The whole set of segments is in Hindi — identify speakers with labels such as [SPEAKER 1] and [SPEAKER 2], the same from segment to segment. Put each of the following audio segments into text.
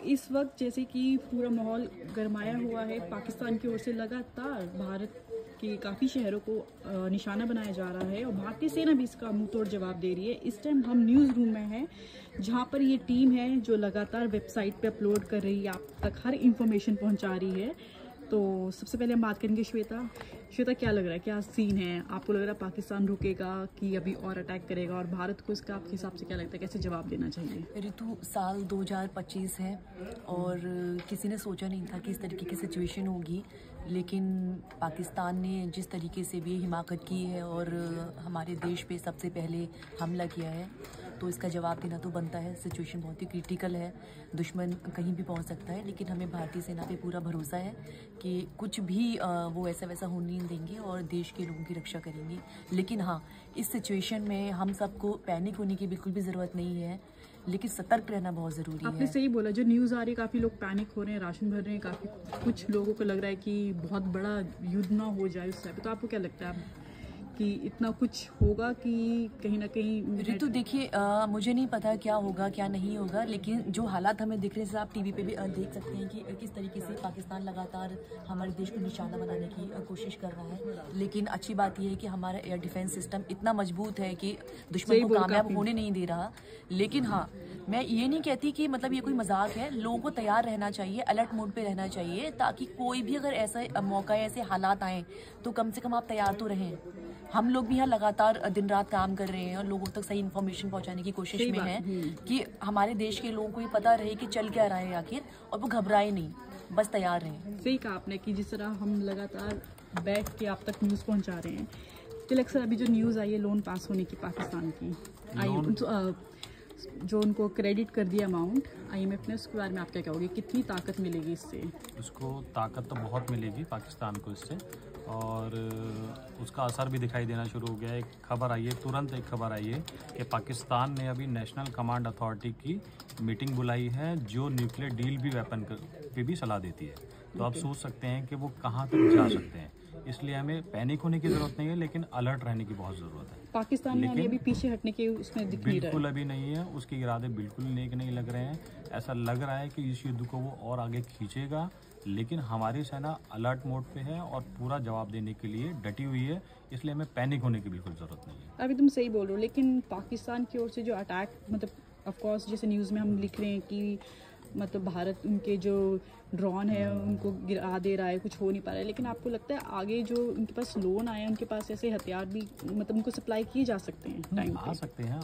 [SPEAKER 1] इस वक्त जैसे कि पूरा माहौल गरमाया हुआ है, पाकिस्तान की ओर से लगातार भारत के काफ़ी शहरों को निशाना बनाया जा रहा है और भारतीय सेना भी इसका मुंह तोड़ जवाब दे रही है। इस टाइम हम न्यूज़ रूम में हैं, जहां पर ये टीम है जो लगातार वेबसाइट पे अपलोड कर रही है, आप तक हर इंफॉर्मेशन पहुंचा रही है। तो सबसे पहले हम बात करेंगे श्वेता, क्या लग रहा है, क्या सीन है? आपको लग रहा है पाकिस्तान रुकेगा कि अभी और अटैक करेगा, और भारत को इसका आपके हिसाब से क्या लगता है, कैसे जवाब देना चाहिए?
[SPEAKER 2] ऋतु, साल 2025 है और किसी ने सोचा नहीं था कि इस तरीके की सिचुएशन होगी, लेकिन पाकिस्तान ने जिस तरीके से भी हिमाकत की है और हमारे देश पे सबसे पहले हमला किया है, तो इसका जवाब देना तो बनता है। सिचुएशन बहुत ही क्रिटिकल है, दुश्मन कहीं भी पहुंच सकता है, लेकिन हमें भारतीय सेना पे पूरा भरोसा है कि कुछ भी वो ऐसा वैसा होने नहीं देंगे और देश के लोगों की रक्षा करेंगे। लेकिन हाँ, इस सिचुएशन में हम सबको पैनिक होने की बिल्कुल भी ज़रूरत नहीं है, लेकिन सतर्क रहना बहुत ज़रूरी है।
[SPEAKER 1] आपने सही बोला, जो न्यूज़ आ रही है काफ़ी लोग पैनिक हो रहे हैं, राशन भर रहे हैं, काफ़ी कुछ लोगों को लग रहा है कि बहुत बड़ा युद्ध ना हो जाए उस टाइप। तो आपको क्या लगता है कि इतना कुछ होगा कि कहीं ना कहीं?
[SPEAKER 2] ऋतु देखिए, मुझे नहीं पता क्या होगा क्या नहीं होगा, लेकिन जो हालात हमें दिख रहे हैं, आप टीवी पे भी देख सकते हैं कि किस तरीके से पाकिस्तान लगातार हमारे देश को निशाना बनाने की कोशिश कर रहा है। लेकिन अच्छी बात यह है कि हमारा एयर डिफेंस सिस्टम इतना मजबूत है कि दुश्मन को कामयाब होने नहीं दे रहा। लेकिन हाँ, मैं ये नहीं कहती कि मतलब ये कोई मजाक है, लोगों को तैयार रहना चाहिए, अलर्ट मोड पे रहना चाहिए, ताकि कोई भी अगर ऐसा मौका ऐसे हालात आए तो कम से कम आप तैयार तो रहें। हम लोग भी यहाँ लगातार दिन रात काम कर रहे हैं और लोगों तक सही इन्फॉर्मेशन पहुंचाने की कोशिश में हैं कि हमारे देश के लोगों को ये पता रहे कि चल क्या रहा है आखिर, और वो घबराए नहीं, बस तैयार रहें।
[SPEAKER 1] सही कहा आपने कि जिस तरह हम लगातार बैठ के आप तक न्यूज़ पहुंचा रहे हैं। तिलक सर, अभी जो न्यूज़ आई है लोन पास होने की पाकिस्तान की, जो उनको क्रेडिट कर दिया अमाउंट IMF ने, उसके बारे में आप क्या कहोगे? कितनी ताकत मिलेगी इससे?
[SPEAKER 3] उसको ताकत तो बहुत मिलेगी पाकिस्तान को इससे, और उसका असर भी दिखाई देना शुरू हो गया है। खबर आई है, तुरंत एक खबर आई है कि पाकिस्तान ने अभी नेशनल कमांड अथॉरिटी की मीटिंग बुलाई है, जो न्यूक्लियर डील भी वेपन पे भी सलाह देती है। तो आप सोच सकते हैं कि वो कहाँ तक जा सकते हैं। इसलिए हमें पैनिक होने की जरूरत नहीं है, लेकिन अलर्ट रहने की बहुत जरूरत है।
[SPEAKER 1] पाकिस्तान में अभी पीछे हटने के उसमें दिख नहीं रहा है।
[SPEAKER 3] बिल्कुल अभी नहीं है, उसके इरादे बिल्कुल नेक नहीं लग रहे हैं। ऐसा लग रहा है कि इस युद्ध को वो और आगे खींचेगा, लेकिन हमारी सेना अलर्ट मोड पे है और पूरा जवाब देने के लिए डटी हुई है। इसलिए हमें पैनिक होने की बिल्कुल जरूरत नहीं है।
[SPEAKER 1] अभी तुम सही बोल रहे हो, लेकिन पाकिस्तान की ओर से जो अटैक, मतलब ऑफ कोर्स जैसे न्यूज़ में हम लिख रहे हैं कि मतलब भारत उनके जो ड्रोन है उनको गिरा दे रहा है, कुछ हो नहीं पा रहा है, लेकिन आपको लगता है आगे जो उनके पास लोन आए हैं, उनके पास ऐसे हथियार भी मतलब उनको सप्लाई किए जा सकते हैं टाइम पे?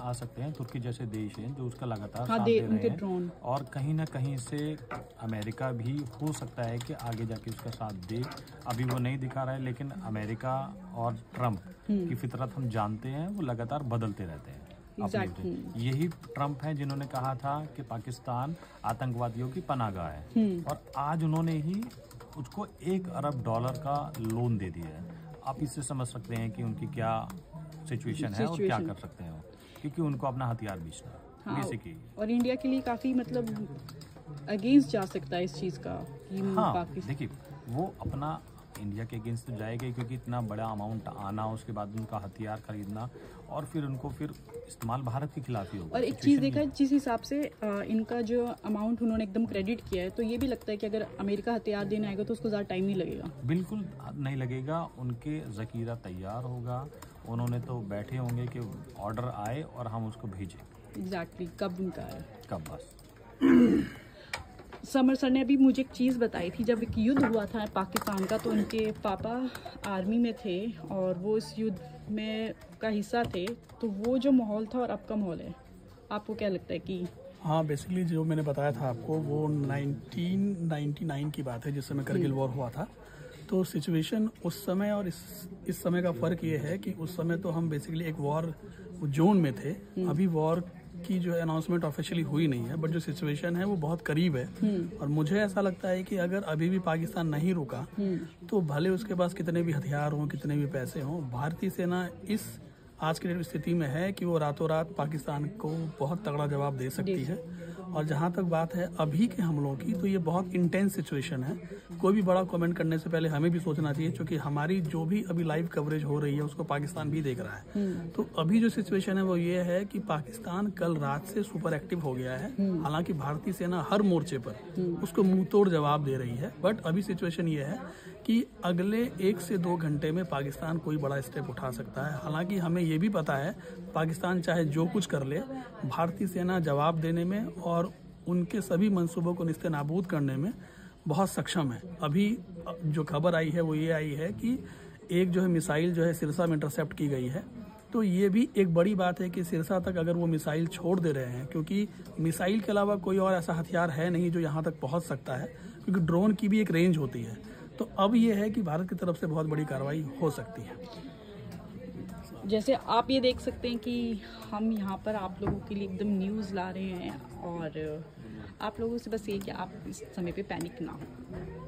[SPEAKER 3] आ सकते हैं। तुर्की जैसे देश हैं जो उसका लगातार
[SPEAKER 1] साथ दे रहे हैं ड्रोन, और
[SPEAKER 3] कहीं ना कहीं से अमेरिका भी हो सकता है कि आगे जाके उसका साथ दे। अभी वो नहीं दिखा रहा है, लेकिन अमेरिका और ट्रम्प की फितरत हम जानते हैं, वो लगातार बदलते रहते हैं। यही ट्रम्प हैं जिन्होंने कहा था कि पाकिस्तान आतंकवादियों की पनाहगाह है, और आज उन्होंने ही उसको $1 अरब का लोन दे दिया है। आप इससे समझ सकते हैं कि उनकी क्या सिचुएशन है और क्या कर सकते हैं वो, क्योंकि उनको अपना हथियार बेचना बेसिकली।
[SPEAKER 1] और इंडिया के लिए काफी मतलब अगेंस्ट जा सकता है इस चीज का कि
[SPEAKER 3] हाँ, देखिए वो अपना इंडिया के अगेंस्ट तो जाएगा, क्योंकि इतना बड़ा अमाउंट आना, उसके बाद उनका हथियार खरीदना, और फिर उनको फिर इस्तेमाल भारत के खिलाफ ही होगा।
[SPEAKER 1] और एक चीज़ देखा है, जिस हिसाब से इनका जो अमाउंट उन्होंने एकदम क्रेडिट किया है, तो ये भी लगता है कि अगर अमेरिका हथियार देने आएगा तो उसको ज़्यादा टाइम नहीं लगेगा।
[SPEAKER 3] बिल्कुल नहीं लगेगा, उनके ज़खीरा तैयार होगा। उन्होंने तो बैठे होंगे कि ऑर्डर आए और हम उसको भेजें।
[SPEAKER 1] एग्जैक्टली, कब उनका आए,
[SPEAKER 3] कब बस।
[SPEAKER 1] समर सर ने अभी मुझे एक चीज़ बताई थी, जब एक युद्ध हुआ था पाकिस्तान का, तो उनके पापा आर्मी में थे और वो इस युद्ध में का हिस्सा थे, तो वो जो माहौल था और अब का माहौल है, आपको क्या लगता है कि?
[SPEAKER 4] हाँ, बेसिकली जो मैंने बताया था आपको, वो 1999 की बात है, जिस समय करगिल वॉर हुआ था। तो सिचुएशन उस समय और इस समय का फ़र्क ये है कि उस समय तो हम बेसिकली एक वॉर जोन में थे। अभी वॉर की जो अनाउंसमेंट ऑफिशियली हुई नहीं है, बट जो सिचुएशन है वो बहुत करीब है। और मुझे ऐसा लगता है कि अगर अभी भी पाकिस्तान नहीं रुका, तो भले उसके पास कितने भी हथियार हों, कितने भी पैसे हों, भारतीय सेना इस आज की स्थिति में है कि वो रातों रात पाकिस्तान को बहुत तगड़ा जवाब दे सकती है। और जहाँ तक बात है अभी के हमलों की, तो ये बहुत इंटेंस सिचुएशन है। कोई भी बड़ा कमेंट करने से पहले हमें भी सोचना चाहिए, क्योंकि हमारी जो भी अभी लाइव कवरेज हो रही है उसको पाकिस्तान भी देख रहा है। तो अभी जो सिचुएशन है वो ये है कि पाकिस्तान कल रात से सुपर एक्टिव हो गया है। हालांकि भारतीय सेना हर मोर्चे पर उसको मुंह तोड़ जवाब दे रही है, बट अभी सिचुएशन ये है कि अगले 1 से 2 घंटे में पाकिस्तान कोई बड़ा स्टेप उठा सकता है। हालांकि हमें ये भी पता है पाकिस्तान चाहे जो कुछ कर ले, भारतीय सेना जवाब देने में और उनके सभी मंसूबों को निस्ते-नाबूद करने में बहुत सक्षम है। अभी जो खबर आई है वो ये आई है कि एक जो है मिसाइल जो है सिरसा में इंटरसेप्ट की गई है। तो ये भी एक बड़ी बात है कि सिरसा तक अगर वो मिसाइल छोड़ दे रहे हैं, क्योंकि मिसाइल के अलावा कोई और ऐसा हथियार है नहीं जो यहाँ तक पहुँच सकता है, क्योंकि ड्रोन की भी एक रेंज होती है। तो अब ये है कि भारत की तरफ से बहुत बड़ी कार्रवाई हो सकती है।
[SPEAKER 1] जैसे आप ये देख सकते हैं कि हम यहाँ पर आप लोगों के लिए एकदम न्यूज़ ला रहे हैं, और आप लोगों से बस ये कि आप इस समय पे पैनिक ना हो।